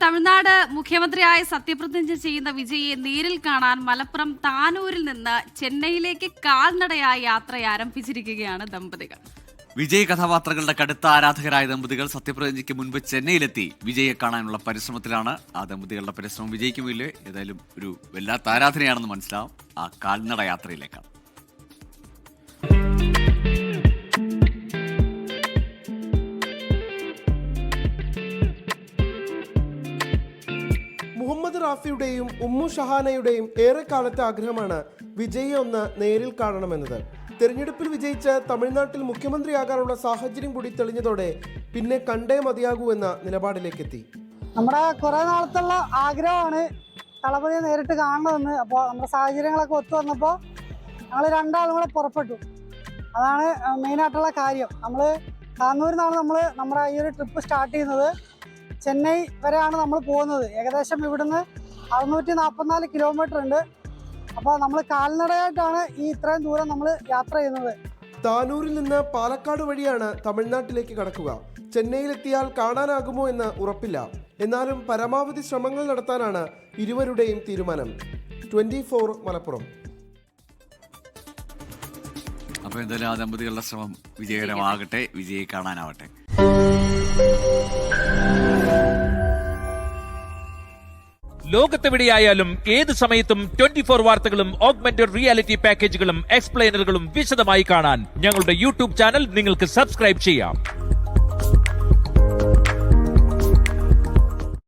തമിഴ്നാട് മുഖ്യമന്ത്രിയായി സത്യപ്രതിജ്ഞ ചെയ്യുന്ന വിജയിയെ നേരിൽ കാണാൻ മലപ്പുറം താനൂരിൽ നിന്ന് ചെന്നൈയിലേക്ക് കാൽനടയായി യാത്ര ആരംഭിച്ചിരിക്കുകയാണ് ദമ്പതികൾ. വിജയ് കഥാപാത്രങ്ങളുടെ കടുത്ത ആരാധകരായ ദമ്പതികൾ സത്യപ്രതിജ്ഞയ്ക്ക് മുൻപ് ചെന്നൈയിലെത്തി വിജയെ കാണാനുള്ള പരിശ്രമത്തിലാണ്. ആ ദമ്പതികളുടെ പരിശ്രമം വിജയിക്കുമില്ലേ, ഏതായാലും ഒരു വല്ലാത്ത ആരാധനയാണെന്ന് മനസ്സിലാവും. ആ കാൽനട യാത്രയിലേക്കാണ്. മുഹമ്മദ് റാഫിയുടെയും ഉമ്മു ഷഹാനയുടെയും ഏറെക്കാലത്തെ ആഗ്രഹമാണ് വിജയെ ഒന്ന് നേരിൽ കാണണമെന്നത്. തെരഞ്ഞെടുപ്പിൽ വിജയിച്ച് തമിഴ്നാട്ടിൽ മുഖ്യമന്ത്രിയാകാനുള്ള സാഹചര്യം കൂടി തെളിഞ്ഞതോടെ പിന്നെ കണ്ടേ മതിയാകൂ എന്ന നിലപാടിലേക്കെത്തി. നമ്മുടെ കുറെ നാളത്തുള്ള ആഗ്രഹമാണ് തളപതിയെ നേരിട്ട് കാണണമെന്ന്. അപ്പോൾ നമ്മുടെ സാഹചര്യങ്ങളൊക്കെ ഒത്തു വന്നപ്പോൾ ഞങ്ങൾ രണ്ടാളും കൂടെ പുറപ്പെട്ടു. അതാണ് മെയിനായിട്ടുള്ള കാര്യം. നമ്മൾ താന്നൂരിൽ നിന്നാണ് നമ്മുടെ ഈ ഒരു ട്രിപ്പ് സ്റ്റാർട്ട് ചെയ്യുന്നത്. ചെന്നൈ വരെയാണ് നമ്മൾ പോകുന്നത്. ഏകദേശം ഇവിടുന്ന് 644 കിലോമീറ്റർ ഉണ്ട്. അപ്പോൾ നമ്മൾ കാൽനടയായിട്ടാണ് ഈ ഇത്രയും ദൂരം നമ്മൾ യാത്ര ചെയ്യുന്നത്. താനൂരിൽ നിന്ന് പാലക്കാട് വഴിയാണ് തമിഴ്നാട്ടിലേക്ക് കടക്കുക. ചെന്നൈയിലെത്തിയാൽ കാണാനാകുമോ എന്ന് ഉറപ്പില്ല. എന്നാലും പരമാവധി ശ്രമങ്ങൾ നടത്താനാണ് ഇരുവരുടെയും തീരുമാനം. 24 മലപ്പുറം. അപ്പോൾ എന്തായാലും ആ ദമ്പതികളുടെ ശ്രമം വിജയകരമാകട്ടെ, വിജയെ കാണാനാവട്ടെ. ലോകത്തെവിടെയായാലും ഏത് സമയത്തും 24 വാർത്തകളും ഓഗ്മെന്റഡ് റിയാലിറ്റി പാക്കേജുകളും എക്സ്പ്ലെയിനറുകളും വിശദമായി കാണാൻ ഞങ്ങളുടെ യൂട്യൂബ് ചാനൽ നിങ്ങൾക്ക് സബ്സ്ക്രൈബ് ചെയ്യാം.